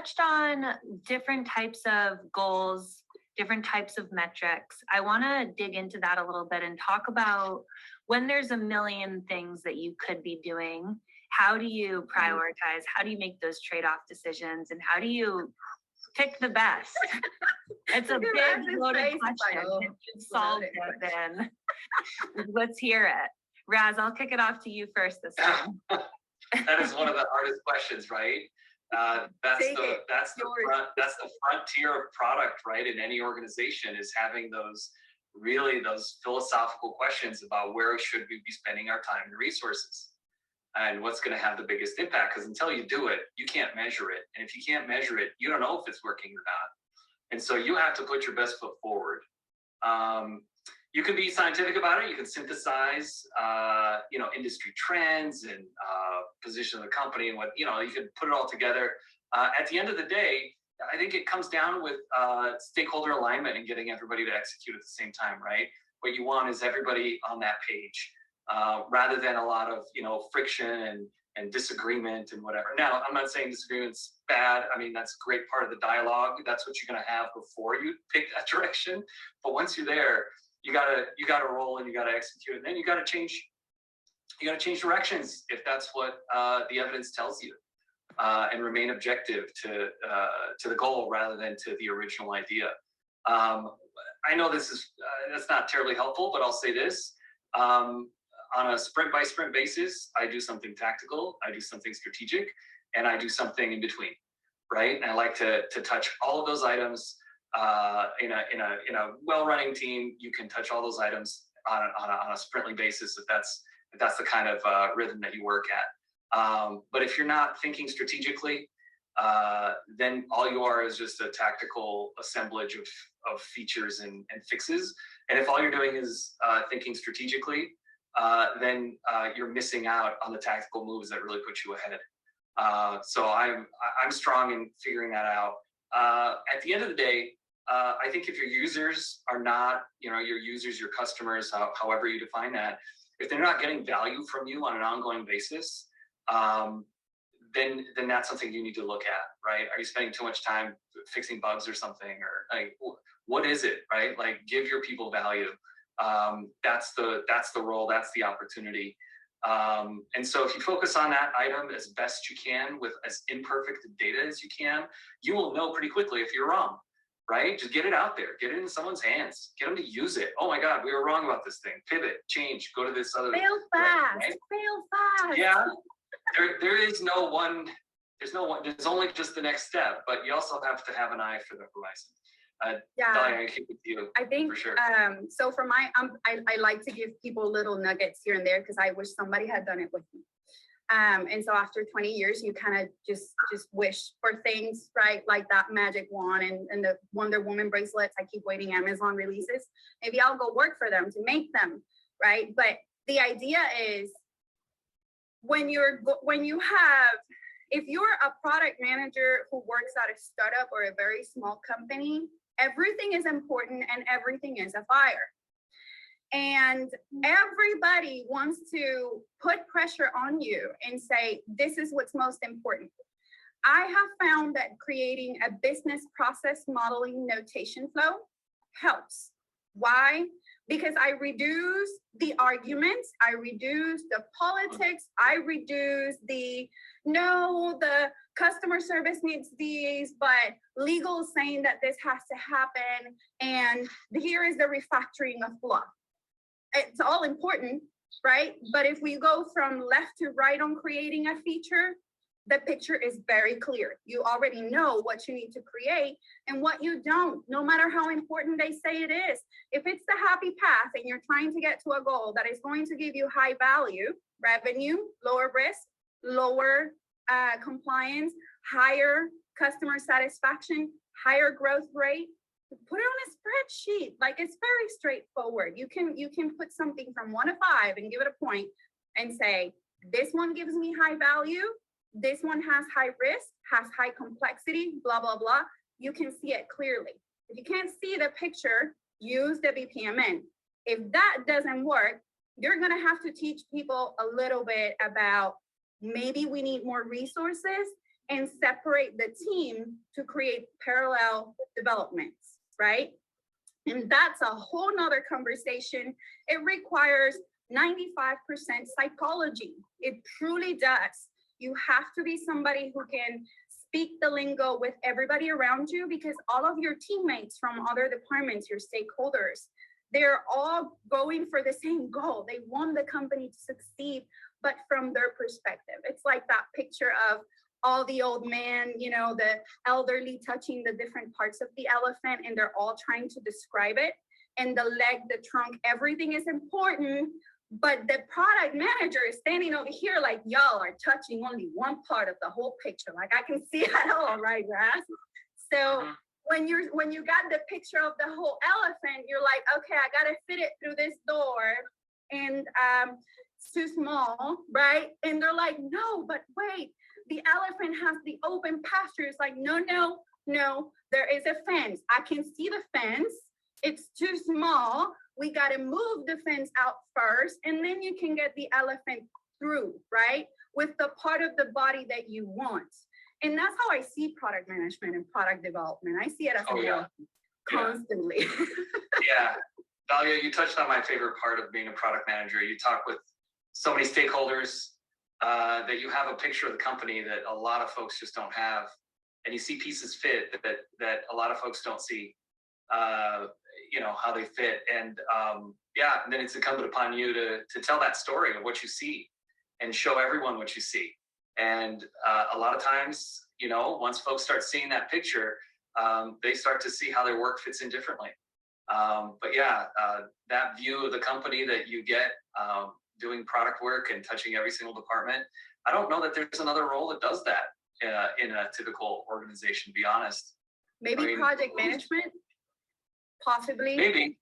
touched on different types of goals, different types of metrics. I want to dig into that a little bit and talk about when there's a million things that you could be doing, how do you prioritize? How do you make those trade-off decisions? And how do you pick the best? It's a big loaded question. It should solve it then. Let's hear it. Raz, I'll kick it off to you first this time. That is one of the hardest questions, right? That's the frontier of product, right? In any organization is having those philosophical questions about where should we be spending our time and resources, and what's going to have the biggest impact. Because until you do it, you can't measure it, and if you can't measure it, you don't know if it's working or not. And so you have to put your best foot forward. You can be scientific about it. You can synthesize, industry trends and position of the company, and what you can put it all together. At the end of the day, I think it comes down with stakeholder alignment and getting everybody to execute at the same time, right? What you want is everybody on that page, rather than a lot of friction and disagreement and whatever. Now, I'm not saying disagreement's bad. I mean, that's a great part of the dialogue. That's what you're going to have before you pick that direction. But once you're there, you gotta roll and you gotta execute, and then you gotta change directions if that's what the evidence tells you, and remain objective to the goal rather than to the original idea. I know that's not terribly helpful, but I'll say this: on a sprint by sprint basis, I do something tactical, I do something strategic, and I do something in between, right? And I like to touch all of those items. In a well-running team, you can touch all those items on a sprintly basis if that's the kind of rhythm that you work at. But if you're not thinking strategically, then all you are is just a tactical assemblage of features and fixes. And if all you're doing is thinking strategically, then you're missing out on the tactical moves that really put you ahead. So I'm strong in figuring that out. At the end of the day, I think if your users are not, your users, your customers, however you define that, if they're not getting value from you on an ongoing basis, then that's something you need to look at, right? Are you spending too much time fixing bugs or something, or like, what is it, right? Like, give your people value. That's the role, that's the opportunity. And so if you focus on that item as best you can with as imperfect data as you can, you will know pretty quickly if you're wrong, right? Just get it out there, get it in someone's hands, get them to use it. Oh my God, we were wrong about this thing. Pivot, change, go to this other. Fail fast, right? fail fast. Yeah, there is no one, there's only just the next step, but you also have to have an eye for the horizon. Dalia, I keep with you. I think, for sure. So for my, I like to give people little nuggets here and there because I wish somebody had done it with me. And so after 20 years, you kind of just wish for things, right? Like that magic wand and the Wonder Woman bracelets. I keep waiting Amazon releases. Maybe I'll go work for them to make them, right? But the idea is if you're a product manager who works at a startup or a very small company, everything is important and everything is a fire. And everybody wants to put pressure on you and say, this is what's most important. I have found that creating a business process modeling notation flow helps. Why? Because I reduce the arguments, I reduce the politics, I reduce the customer service needs these, but legal saying that this has to happen, and here is the refactoring of fluff. It's all important, right? But if we go from left to right on creating a feature, the picture is very clear. You already know what you need to create and what you don't, no matter how important they say it is. If it's the happy path and you're trying to get to a goal that is going to give you high value, revenue, lower risk, lower compliance, higher customer satisfaction, higher growth rate, put it on a spreadsheet. Like, it's very straightforward. You can put something from 1 to 5 and give it a point and say, this one gives me high value, this one has high risk, has high complexity, blah, blah, blah. You can see it clearly. If you can't see the picture, use the BPMN. If that doesn't work, you're gonna have to teach people a little bit about maybe we need more resources and separate the team to create parallel developments, right? And that's a whole nother conversation. It requires 95% psychology. It truly does. You have to be somebody who can speak the lingo with everybody around you, because all of your teammates from other departments, your stakeholders, they're all going for the same goal. They want the company to succeed, but from their perspective. It's like that picture of all the old men, you know, the elderly touching the different parts of the elephant, and they're all trying to describe it. And the leg, the trunk, everything is important, but the product manager is standing over here like, y'all are touching only one part of the whole picture. Like, I can see it all, right, Raz? So when you got the picture of the whole elephant, you're like, okay, I gotta fit it through this door, and it's too small, right? And they're like, no, but wait, the elephant has the open pasture. It's like, no, there is a fence. I can see the fence. It's too small. We got to move the fence out first, and then you can get the elephant through, right? With the part of the body that you want. And that's how I see product management and product development. I see it as constantly. Yeah. Dalia, you touched on my favorite part of being a product manager. You talk with so many stakeholders that you have a picture of the company that a lot of folks just don't have. And you see pieces fit that a lot of folks don't see. You know, how they fit. And and then it's incumbent upon you to tell that story of what you see and show everyone what you see. And a lot of times, you know, once folks start seeing that picture, they start to see how their work fits in differently. That view of the company that you get doing product work and touching every single department, I don't know that there's another role that does that in a typical organization, to be honest. Maybe project management? Possibly. Maybe.